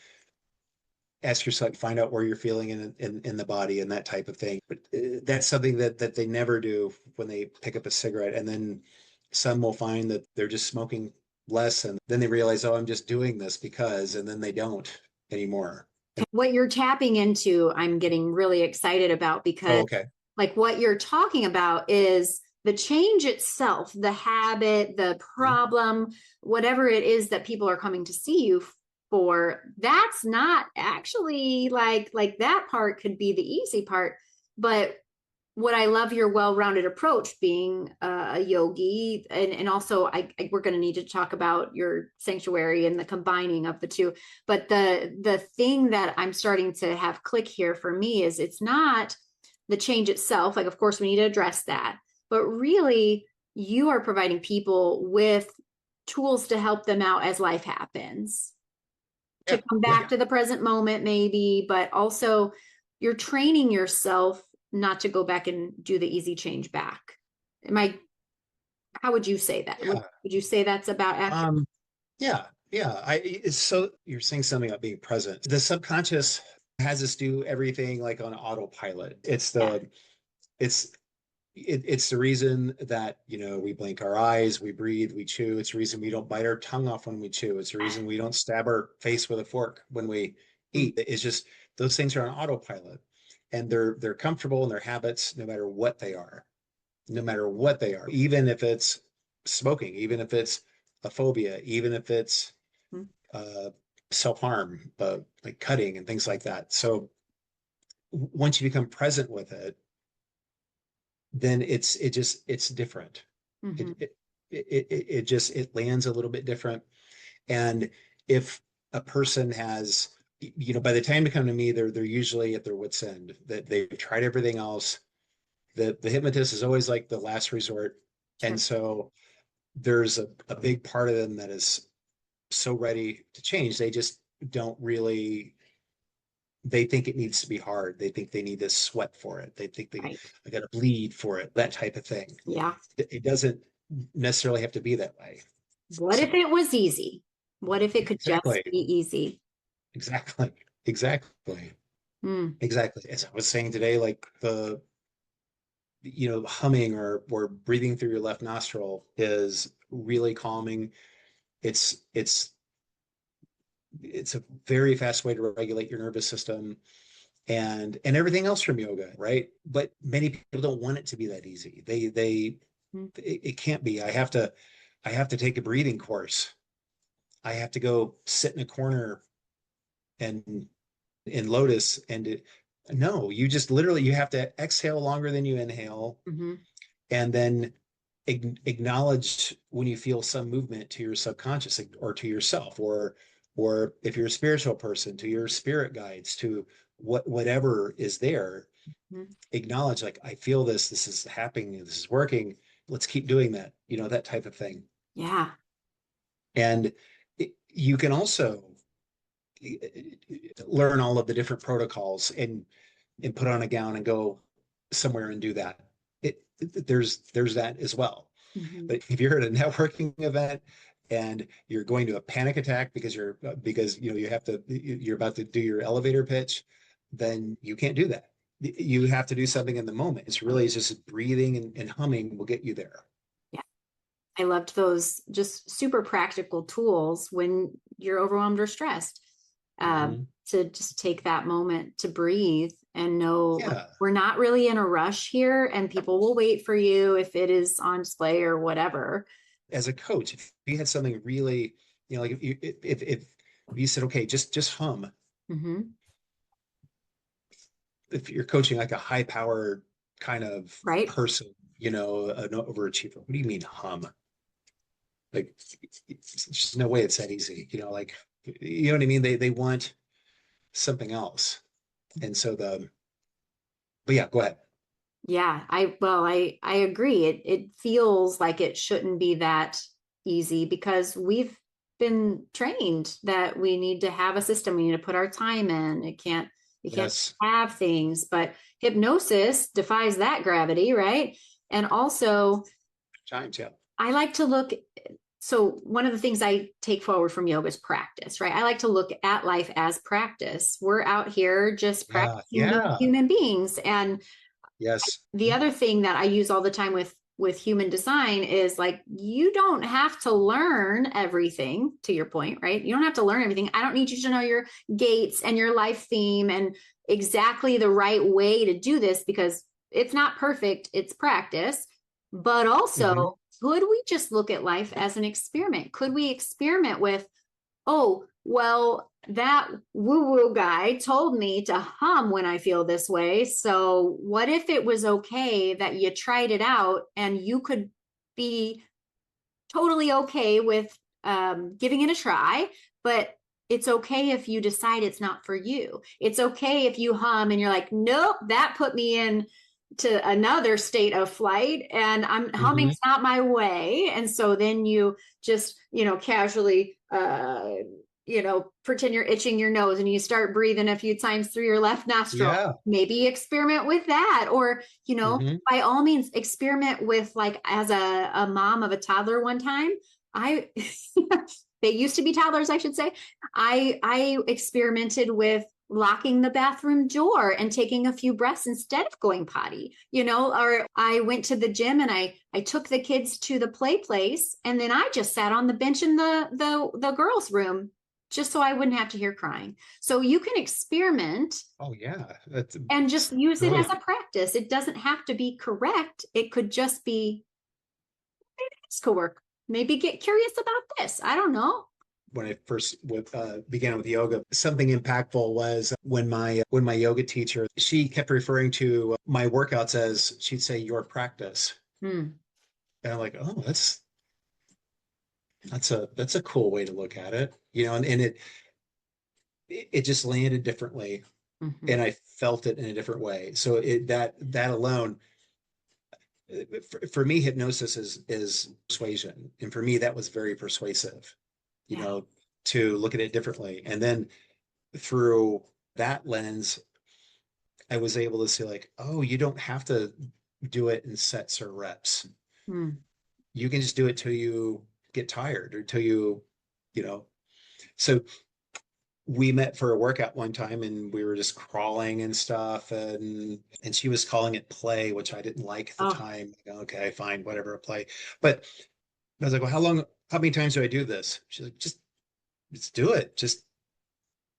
ask yourself, find out where you're feeling in the body and that type of thing. But that's something that they never do when they pick up a cigarette. And then some will find that they're just smoking less, and then they realize, oh, I'm just doing this because, and then they don't anymore. What you're tapping into, I'm getting really excited about Oh, because, okay. like, what you're talking about is the change itself, the habit, the Mhm. problem, whatever it is that people are coming to see you for. That's not actually like that part could be the easy part, but what I love your well-rounded approach being a yogi and also we're going to need to talk about your sanctuary and the combining of the two, but the thing that I'm starting to have click here for me is it's not the change itself, like of course we need to address that, but really you are providing people with tools to help them out as life happens, to Yeah, come yeah. back to the present moment maybe, but also you're training yourself not to go back and do the easy change back. Am I, how would you say that? Would, Yeah. would you say that's about accurate? Um, yeah, yeah. It's so you're saying something about being present. The subconscious has us do everything like on autopilot. Yeah. It's the reason that, we blink our eyes, we breathe, we chew. It's the reason we don't bite our tongue off when we chew. It's the reason we don't stab our face with a fork when we eat. It's just those things are on autopilot, and they're comfortable in their habits no matter what they are. No matter what they are, even if it's smoking, even if it's a phobia, even if it's uh, self-harm, like cutting and things like that. So once you become present with it, then it's different. Mm-hmm. It it just it lands a little bit different. And if a person has, by the time they come to me, they're usually at their wits' end. That they've tried everything else. the hypnotist is always like the last resort. Sure. And so there's a big part of them that is so ready to change. They just don't really, they think it needs to be hard. They think they need to sweat for it. They think Right. I got to bleed for it, that type of thing. Yeah. It doesn't necessarily have to be that way. What if it was easy? What if it could Exactly. just be easy? Exactly. Exactly. Hmm. Exactly. As I was saying today, like humming or breathing through your left nostril is really calming. It's a very fast way to regulate your nervous system and everything else from yoga, right? But many people don't want it to be that easy. Hmm. It can't be. I have to take a breathing course. I have to go sit in a corner and in lotus no, you just literally, you have to exhale longer than you inhale, Mm-hmm. and then acknowledge when you feel some movement to your subconscious or to yourself, or if you're a spiritual person, to your spirit guides, to whatever is there. Mm-hmm. Acknowledge, like, I feel this is happening, this is working, let's keep doing that, that type of thing. Yeah. And you can also learn all of the different protocols and put on a gown and go somewhere and do that. There's that as well. Mm-hmm. But if you're at a networking event and you're going to a panic attack because you're about to do your elevator pitch, then you can't do that. You have to do something in the moment. It's just breathing and humming will get you there. Yeah. I loved those just super practical tools when you're overwhelmed or stressed. Mm-hmm. To just take that moment to breathe and know Yeah. we're not really in a rush here, and people will wait for you if it is on display or whatever. As a coach, if you had something really, like if you said, okay, just hum. Mm-hmm. If you're coaching like a high powered kind of Right. person, an overachiever, what do you mean hum? Like, it's just no way it's that easy, like, you know what I mean? They want something else. And so but yeah, go ahead. Yeah, I agree. It feels like it shouldn't be that easy because we've been trained that we need to have a system. We need to put our time in. You can't Yes. have things, but hypnosis defies that gravity, right? And also, Times, yeah. I like to look. So one of the things I take forward from yoga is practice, right? I like to look at life as practice. We're out here just Yeah. practicing being Yeah. human beings. And Yes. the other thing that I use all the time with human design is like, you don't have to learn everything, to your point, right? You don't have to learn everything. I don't need you to know your gates and your life theme and exactly the right way to do this because it's not perfect, it's practice. But also, Mm-hmm. could we just look at life as an experiment? Could we experiment with, oh, well, that woo-woo guy told me to hum when I feel this way. So what if it was okay that you tried it out and you could be totally okay with giving it a try, but it's okay if you decide it's not for you. It's okay if you hum and you're like, nope, that put me in to another state of flight and I'm Mm-hmm. humming's not my way. And so then you just, casually, pretend you're itching your nose and you start breathing a few times through your left nostril. Yeah. Maybe experiment with that. Or, Mm-hmm. by all means, experiment with, like, as a mom of a toddler one time, they used to be toddlers, I should say. I experimented with locking the bathroom door and taking a few breaths instead of going potty, or I went to the gym and I took the kids to the play place and then I just sat on the bench in the girls' room just so I wouldn't have to hear crying. So you can experiment. Oh yeah. And just use it as Brilliant. a practice. It doesn't have to be correct. It could just be, maybe this could work. Maybe get curious about this. I don't know. When I first began with yoga, something impactful was when my yoga teacher, she kept referring to my workouts as, she'd say, your practice. And I'm like, oh, that's a cool way to look at it, and it just landed differently, Mm-hmm. and I felt it in a different way. So that alone, for me, hypnosis is persuasion. And for me, that was very persuasive, Yeah. to look at it differently. And then through that lens, I was able to see like, oh, you don't have to do it in sets or reps. Hmm. You can just do it till you get tired or till you know. So we met for a workout one time and we were just crawling and stuff, and she was calling it play, which I didn't like at the Oh, time. Okay, fine, whatever, a play. But I was like, well, how many times do I do this? She's like, just do it. Just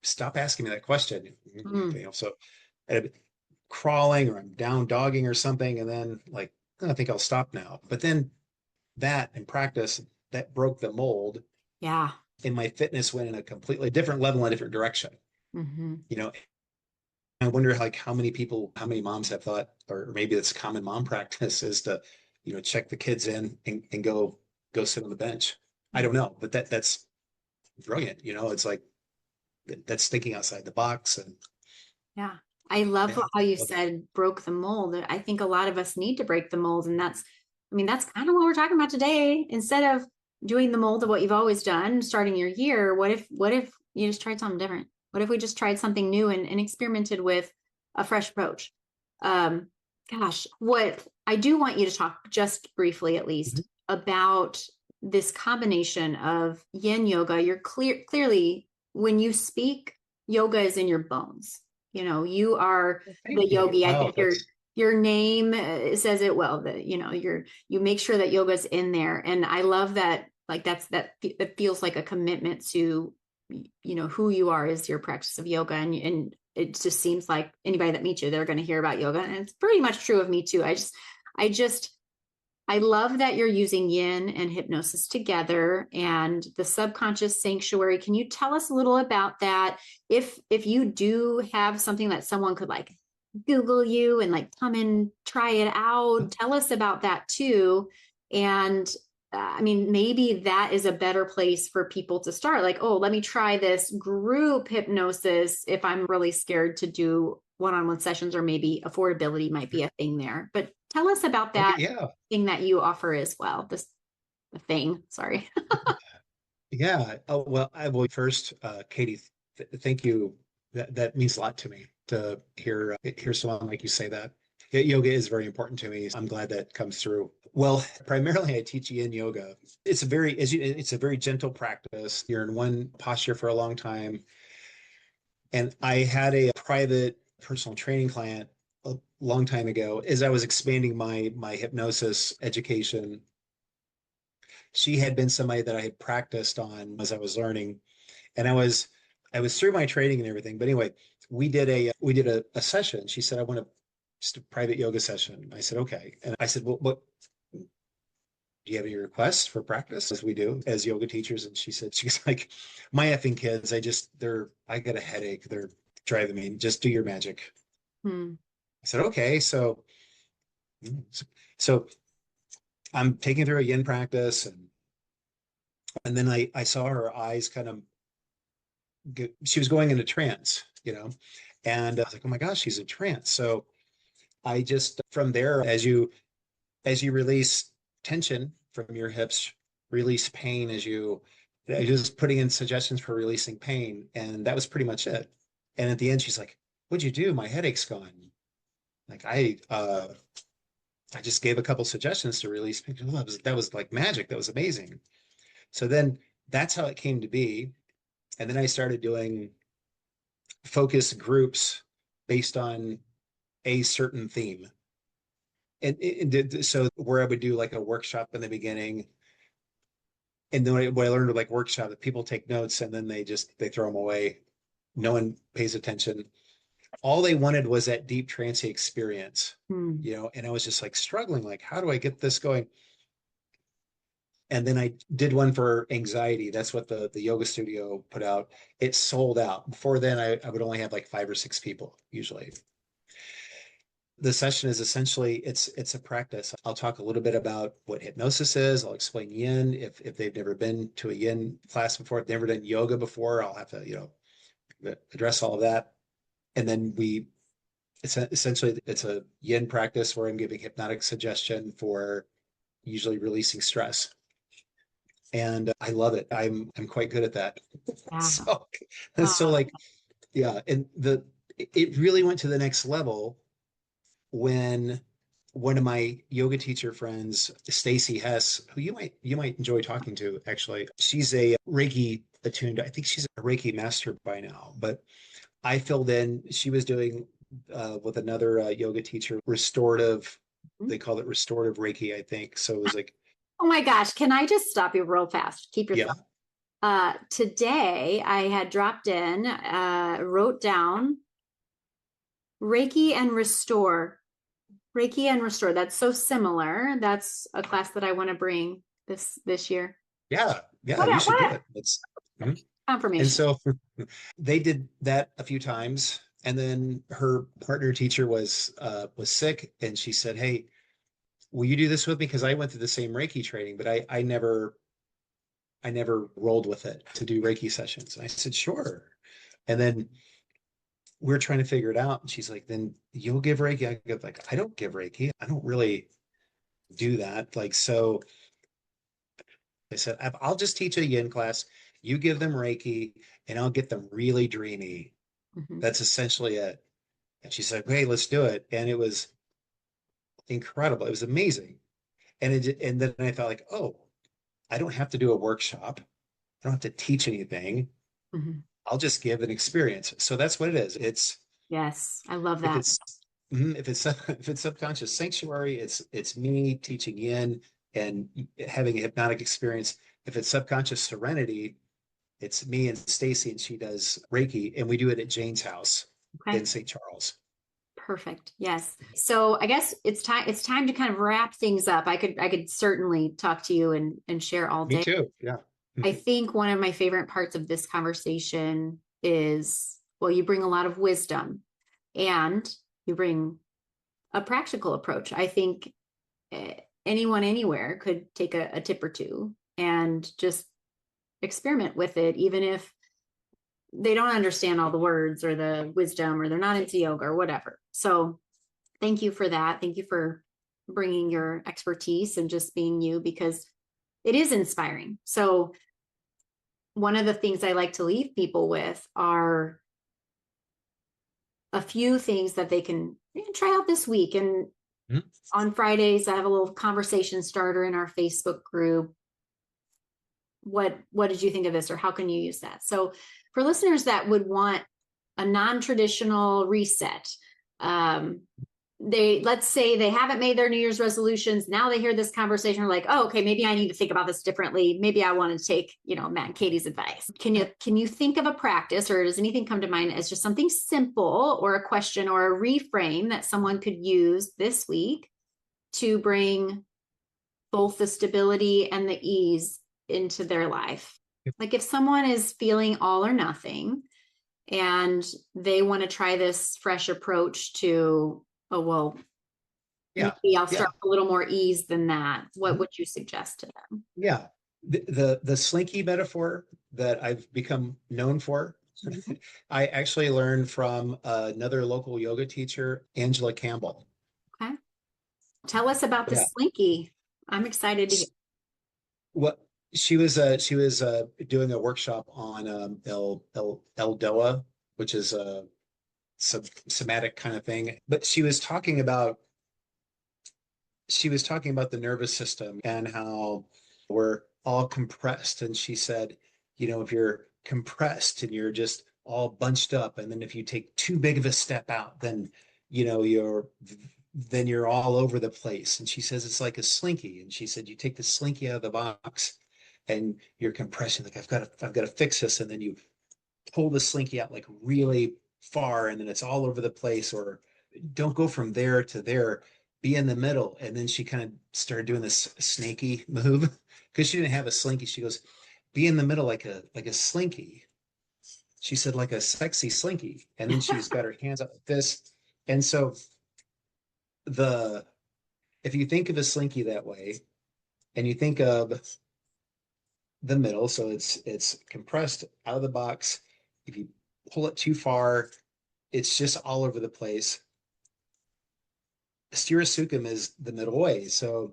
stop asking me that question. hmm. So I'd be crawling or I'm down dogging or something, and then like, "Oh, I think I'll stop now." But then that in practice, that broke the mold, Yeah. and my fitness went in a completely different level, in a different direction. Hmm. You know, I wonder like how many people, how many moms have thought, or maybe it's common mom practice is to, check the kids in and go sit on the bench. I don't know, but that's brilliant. It's like that's thinking outside the box. And Yeah. I love yeah, how you love it. said broke the mold. I think a lot of us need to break the mold. And that's kind of what we're talking about today. Instead of doing the mold of what you've always done, starting your year, what if you just tried something different? What if we just tried something new and experimented with a fresh approach? Um, Gosh, what I do want you to talk just briefly, at least, Mhm. about this combination of yin yoga. You're clearly when you speak, yoga is in your bones. You are the Thank you. yogi. I Oh, think your name says it well. That you make sure that yoga's in there, and I love that. Like that feels like a commitment to who you are is your practice of yoga, and it just seems like anybody that meets you, they're going to hear about yoga, and it's pretty much true of me too. I just I love that you're using yin and hypnosis together and the subconscious sanctuary. Can you tell us a little about that? If you do have something that someone could like Google you and like come and try it out, tell us about that too. And I mean, maybe that is a better place for people to start. Like, oh, let me try this group hypnosis if I'm really scared to do one-on-one sessions, or maybe affordability might be a thing there. But tell us about okay. that Yeah. thing that you offer as well. This thing, sorry. Yeah. Oh, well, I will first, Katie, thank you. That means a lot to me to hear someone like you say that. Yeah, yoga is very important to me. I'm glad that comes through. Well, primarily I teach yin yoga. It's a very gentle practice. You're in one posture for a long time. And I had a private personal training client a long time ago as I was expanding my hypnosis education. She had been somebody that I had practiced on as I was learning, and I was through my training and everything. But anyway, we did a session. She said, "I want just a private yoga session." I said, "Okay." And I said, "Well, what do you have any requests for practice?" As we do as yoga teachers. And she's like, "My effing kids, I got a headache. They're driving me. Just do your magic." Hmm. I said, "Okay." So I'm taking through a yin practice, and then I saw her eyes kind of she was going into trance. And I was like, oh my gosh, she's in trance. So I just from there, as you release tension from your hips, release pain as you just putting in suggestions for releasing pain. And that was pretty much it. And at the end, she's like, "What'd you do? My headache's gone." Like I just gave a couple suggestions to release pain. Oh, that was like magic. That was amazing. So then that's how it came to be. And then I started doing focus groups based on a certain theme. And so where I would do like a workshop in the beginning, and then what I learned with like workshop that people take notes and then they throw them away. No one pays attention. All they wanted was that deep trance experience, Hmm. and I was just like struggling, like, how do I get this going? And then I did one for anxiety. That's what the yoga studio put out. It sold out. Before then, I would only have like 5 or 6 people usually. The session is essentially it's a practice. I'll talk a little bit about what hypnosis is. I'll explain yin if they've never been to a yin class before, if they've never done yoga before, I'll have to address all of that. And then we essentially it's a yin practice where I'm giving hypnotic suggestion for usually releasing stress. And I love it. I'm quite good at that. Yeah. So so Oh, like yeah, and it really went to the next level when one of my yoga teacher friends, Stacy Hess, who you might enjoy talking to actually. She's a Reiki attuned. I think she's a Reiki master by now, but I filled in. She was doing with another yoga teacher, restorative. They call it restorative Reiki, I think. So it was like, oh my gosh. Can I just stop you real fast? Keep your yeah, thoughts. Today I had dropped in, wrote down Reiki and Restore. Reiki and Restore. That's so similar. That's a class that I want to bring this year. yeah, you should do What it. It's mhm. And confirmation. so they did that a few times, and then her partner teacher was sick, and she said, "Hey, will you do this with me?" Because I went through the same Reiki training, but I never rolled with it to do Reiki sessions. And I said, "Sure." And then we're trying to figure it out, and she's like, "Then you'll give Reiki?" I go like, "I don't give Reiki. I don't really do that." Like so, I said, "I'll just teach a yin class. You give them Reiki, and I'll get them really dreamy." Mhm. That's essentially it. And she said, "Hey, let's do it." And it was incredible. It was amazing. And then I thought like, oh, I don't have to do a workshop. I don't have to teach anything. Mhm. I'll just give an experience. So that's what it is. It's Yes, I love if that. it's if it's if it's subconscious sanctuary, it's me teaching yin and having a hypnotic experience. If it's subconscious serenity, it's me and Stacy, and she does Reiki, and we do it at Jane's house Okay. in St. Charles. Perfect. Yes. So I guess it's time to kind of wrap things up. I could certainly talk to you and share all Me day. too. Yeah. I think one of my favorite parts of this conversation is, well, you bring a lot of wisdom and you bring a practical approach. I think anyone anywhere could take a tip or two and just experiment with it, even if they don't understand all the words or the wisdom or they're not into yoga or whatever. So thank you for that. Thank you for bringing your expertise and just being you, because it is inspiring. So one of the things I like to leave people with are a few things that they can try out this week. And Mhm. on Fridays, I have a little conversation starter in our Facebook group. What did you think of this, or how can you use that? So for listeners that would want a non-traditional reset, um, let's say they haven't made their New Year's resolutions. Now they hear this conversation, are like, oh, okay, maybe I need to think about this differently. Maybe I want to take, Matt and Katie's advice. Can you think of a practice, or does anything come to mind as just something simple or a question or a reframe that someone could use this week to bring both the stability and the ease into their life? Like if someone is feeling all or nothing and they want to try this fresh approach to, oh, well, Yeah. maybe I'll Yeah. start with a little more ease than that. What Mhm. would you suggest to them? Yeah. The slinky metaphor that I've become known for, Mhm. I actually learned from another local yoga teacher, Angela Campbell. Okay. Tell us about the Yeah. slinky. I'm excited to hear. What she was doing a workshop on El Doa, which is a somatic kind of thing. But she was talking about the nervous system and how we're all compressed. And she said, if you're compressed and you're just all bunched up, and then if you take too big of a step out, then you know you're all over the place. And she says it's like a slinky. And she said you take the slinky out of the box and you're compressing, like I've got to fix this, and then you pull the slinky out like really far, and then it's all over the place. Or don't go from there to there, be in the middle. And then she kind of started doing this snaky move because she didn't have a slinky. She goes, be in the middle like a slinky. She said, like a sexy slinky. And then she's got her hands up like this. And so the if you think of a slinky that way, and you think of the middle, so it's compressed out of the box. If you pull it too far, it's just all over the place. sirisukham is the middle way. So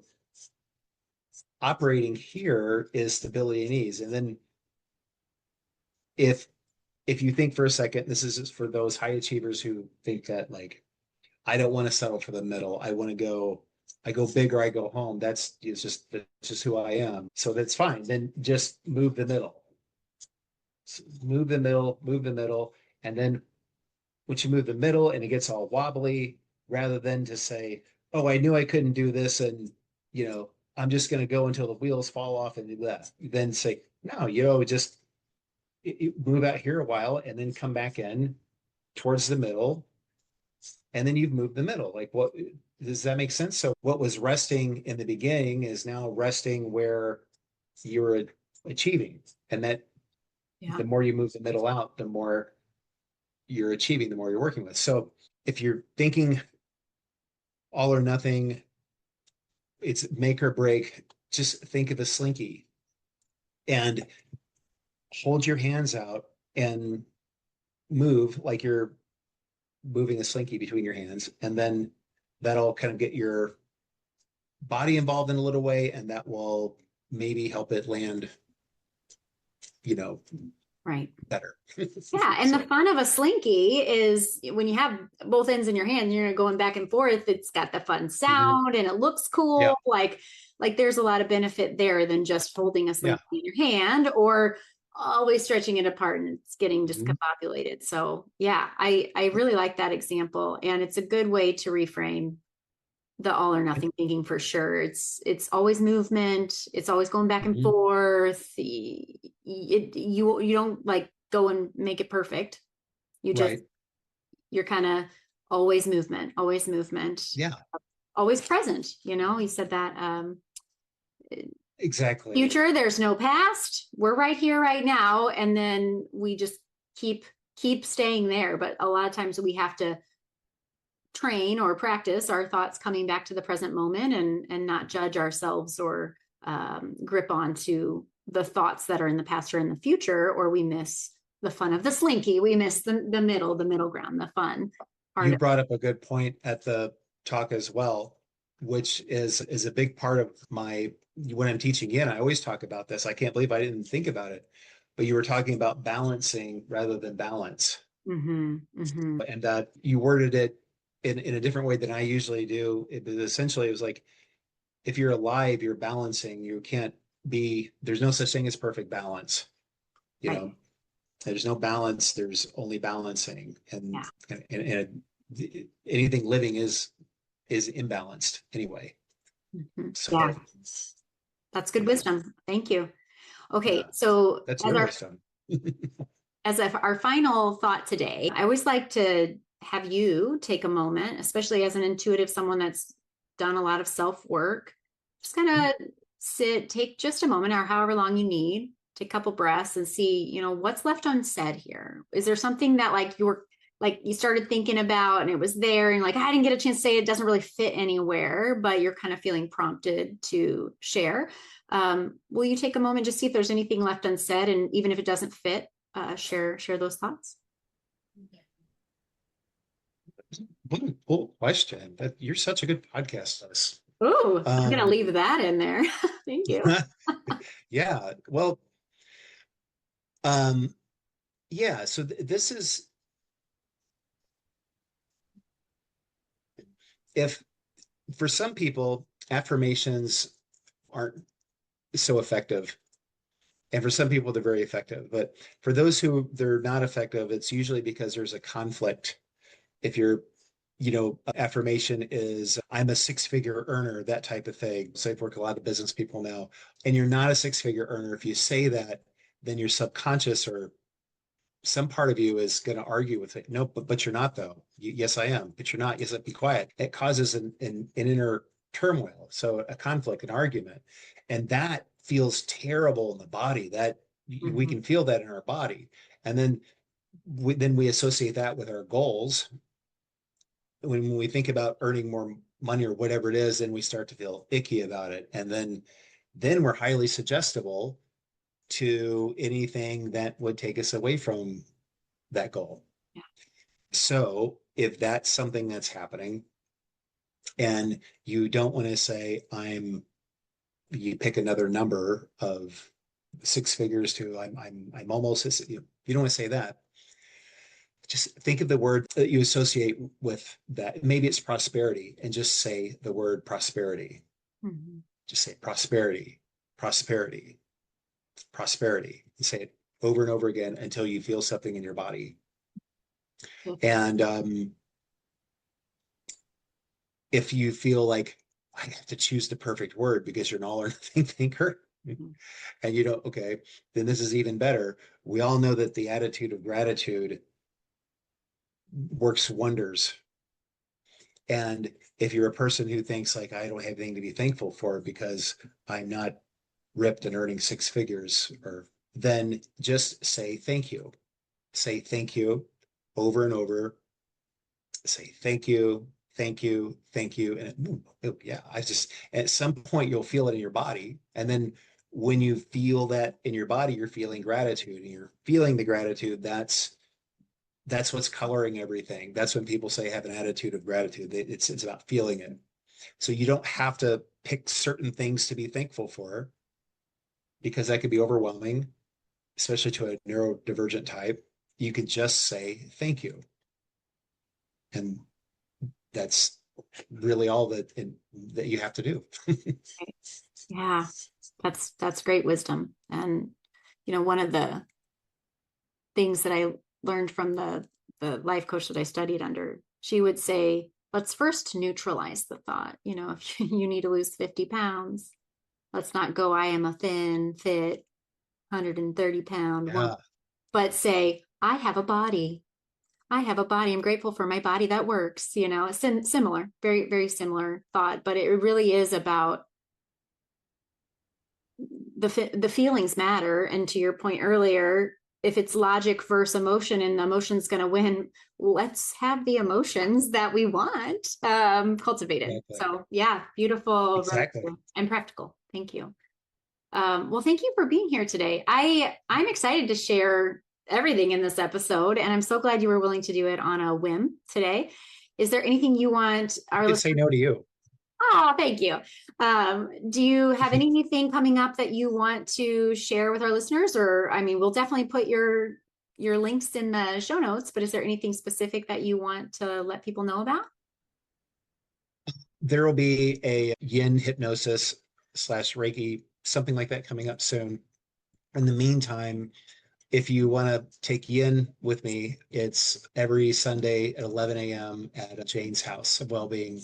operating here is stability and ease. And then if you think for a second, this is for those high achievers who think that like, I don't want to settle for the middle. I go big or I go home. That's just who I am. So that's fine. Then just move the middle. Move the middle, move the middle. And then once you move the middle and it gets all wobbly, rather than to say, oh, I knew I couldn't do this, and I'm just going to go until the wheels fall off and do that. Then say, no, just move out here a while and then come back in towards the middle. And then you've moved the middle. Like, what does that make sense? So what was resting in the beginning is now resting where you're achieving. And that the more you move the middle out, the more you're achieving, the more you're working with. So if you're thinking all or nothing, it's make or break, just think of a slinky and hold your hands out and move like you're moving a slinky between your hands. And then that'll kind of get your body involved in a little way, and that will maybe help it land, right, better. Yeah. And the fun of a slinky is when you have both ends in your hand, you're going back and forth. It's got the fun sound and it looks cool. Yeah. Like there's a lot of benefit there than just holding a slinky in your hand or always stretching it apart and it's getting discombobulated. So yeah, I really like that example. And it's a good way to reframe the all or nothing thinking for sure. It's always movement. It's always going back and forth. You don't like go and make it perfect. You just, you're kind of always movement. Yeah. Always present. He said that, exactly. Future, there's no past. We're right here, right now. And then we just keep staying there. But a lot of times we have to train or practice our thoughts coming back to the present moment and not judge ourselves or grip onto the thoughts that are in the past or in the future, or we miss the fun of the slinky. We miss the middle ground, the fun part. You brought up a good point at the talk as well, which is a big part of when I'm teaching in, I always talk about this. I can't believe I didn't think about it, but you were talking about balancing rather than balance. And you worded it in a different way than I usually do. It was like, if you're alive, you're balancing. You can't there's no such thing as perfect balance. There's no balance. There's only balancing. And anything living is imbalanced anyway. So that's good wisdom. Thank you. Okay. So that's your wisdom. As our final thought today, I always like to have you take a moment, especially as an intuitive, someone that's done a lot of self-work, just kind of take just a moment or however long you need, take a couple breaths and see, what's left unsaid here. Is there something that you started thinking about and it was there and I didn't get a chance to say it, doesn't really fit anywhere, but you're kind of feeling prompted to share. Will you take a moment, just see if there's anything left unsaid, and even if it doesn't fit, share those thoughts? Cool question. You're such a good podcast host. Oh, I'm going to leave that in there. Thank you. Yeah. Well, yeah. So this is, if for some people, affirmations aren't so effective. And for some people, they're very effective. But for those who they're not effective, it's usually because there's a conflict. If you're, affirmation is, I'm a six-figure earner, that type of thing. So I've worked with a lot of business people now, and you're not a six-figure earner. If you say that, then your subconscious or some part of you is going to argue with it. No, but you're not though. Yes, I am, but you're not. Yes, be quiet. It causes an inner turmoil. So a conflict, an argument, and that feels terrible in the body. That we can feel that in our body. And then we associate that with our goals. When we think about earning more money or whatever it is, then we start to feel icky about it. And then we're highly suggestible to anything that would take us away from that goal. Yeah. So if that's something that's happening, And you don't want to say, you pick another number of six figures to I'm almost, you don't want to say that. Just think of the word that you associate with that. Maybe it's prosperity, and just say the word prosperity. Mm-hmm. Just say prosperity, prosperity, prosperity. And say it over and over again until you feel something in your body. And if you feel like I have to choose the perfect word because you're an all or nothing thinker, and you don't, okay, then this is even better. We all know that the attitude of gratitude works wonders. And if you're a person who thinks like, I don't have anything to be thankful for because I'm not ripped and earning six figures, or then just say thank you. Say thank you over and over. Say thank you, thank you, thank you. And yeah, at some point you'll feel it in your body. And then when you feel that in your body, you're feeling gratitude, and you're feeling the gratitude. That's what's coloring everything. That's when people say have an attitude of gratitude. It's about feeling it. So you don't have to pick certain things to be thankful for, because that could be overwhelming, especially to a neurodivergent type. You can just say thank you. And that's really all that you have to do. Yeah, that's great wisdom. And one of the things that I learned from the life coach that I studied under, she would say, let's first neutralize the thought. If you need to lose 50 pounds, let's not go, I am a thin, fit, 130-pound woman, but say, I have a body. I have a body. I'm grateful for my body that works. It's similar, very, very similar thought, but it really is about the feelings matter. And to your point earlier, if it's logic versus emotion and the emotion's going to win, let's have the emotions that we want cultivated. Exactly. So yeah, beautiful. Exactly. And practical. Thank you. Well, thank you for being here today. I'm excited to share everything in this episode, and I'm so glad you were willing to do it on a whim today. Is there anything you want our listeners? Say no to you. Oh, thank you. Do you have anything coming up that you want to share with our listeners? Or, we'll definitely put your links in the show notes, but is there anything specific that you want to let people know about? There will be a yin hypnosis / Reiki, something like that, coming up soon. In the meantime, if you want to take yin with me, it's every Sunday at 11 a.m. at Jane's House of Wellbeing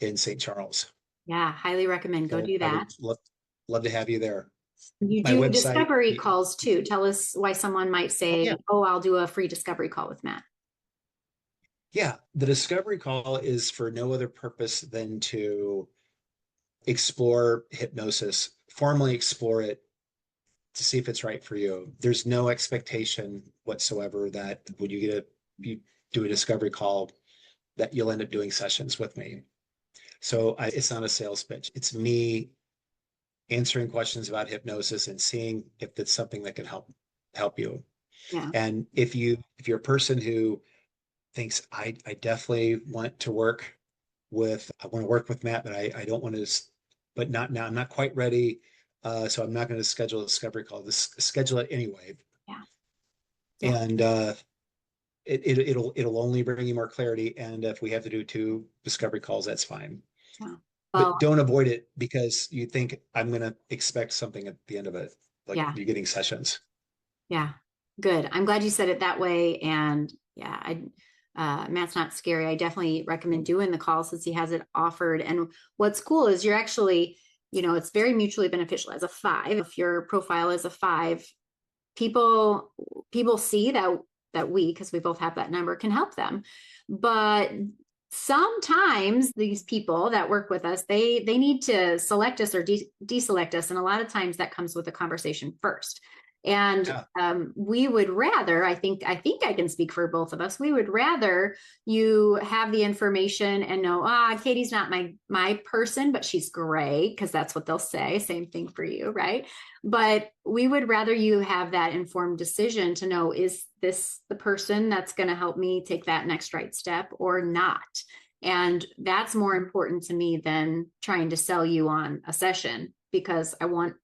in St. Charles. Yeah, highly recommend. Go do that. I would love to have you there. You do discovery calls too. Tell us why someone might say, oh, I'll do a free discovery call with Matt. Yeah, the discovery call is for no other purpose than to explore hypnosis, formally explore it, to see if it's right for you. There's no expectation whatsoever that when you do a discovery call that you'll end up doing sessions with me. So it's not a sales pitch. It's me answering questions about hypnosis and seeing if it's something that can help you. Yeah. And if you're a person who thinks I definitely want to work with Matt, but I don't want to, but not now. I'm not quite ready. So I'm not going to schedule a discovery call. Schedule it anyway. Yeah. And it'll only bring you more clarity. And if we have to do 2 discovery calls, that's fine. Yeah. But don't avoid it because you think I'm going to expect something at the end of it, like you're getting sessions. Yeah, good. I'm glad you said it that way. And yeah, Matt's not scary. I definitely recommend doing the call since he has it offered. And what's cool is you're actually, it's very mutually beneficial. As a 5, if your profile is a 5, people see that we, because we both have that number, can help them. But sometimes these people that work with us, they need to select us or deselect us. And a lot of times that comes with a conversation first. And we would rather, I think I can speak for both of us. We would rather you have the information and know, Katie's not my person, but she's great, because that's what they'll say. Same thing for you, right? But we would rather you have that informed decision to know, is this the person that's going to help me take that next right step or not? And that's more important to me than trying to sell you on a session, because I want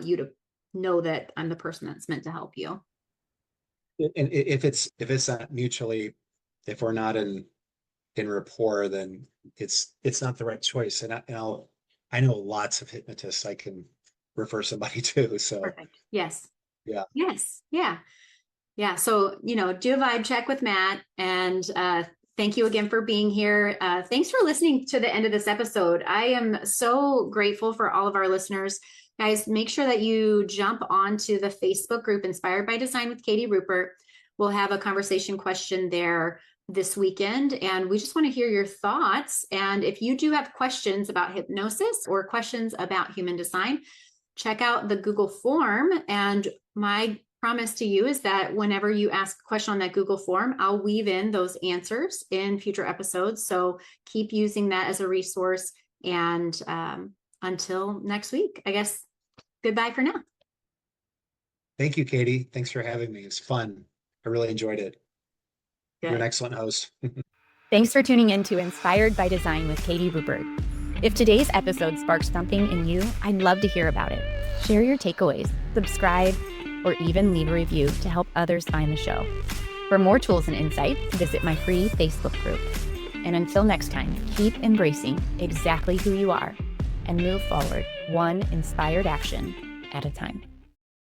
you to know that I'm the person that's meant to help you. And if it's not mutually, if we're not in rapport, then it's not the right choice. And I know lots of hypnotists I can refer somebody to. So Perfect. Yes. yeah. Yes. Yeah. Yeah. So, do a vibe check with Matt, and thank you again for being here. Thanks for listening to the end of this episode. I am so grateful for all of our listeners. Guys, make sure that you jump onto the Facebook group Inspired by Design with Katie Rupert. We'll have a conversation question there this weekend, and we just want to hear your thoughts. And if you do have questions about hypnosis or questions about human design, check out the Google form. And my promise to you is that whenever you ask a question on that Google form, I'll weave in those answers in future episodes. So keep using that as a resource. And until next week, I guess, goodbye for now. Thank you, Katie. Thanks for having me. It's fun. I really enjoyed it. Good. You're an excellent host. Thanks for tuning in to Inspired by Design with Katie Rupert. If today's episode sparked something in you, I'd love to hear about it. Share your takeaways, subscribe, or even leave a review to help others find the show. For more tools and insights, visit my free Facebook group. And until next time, keep embracing exactly who you are and move forward one inspired action at a time.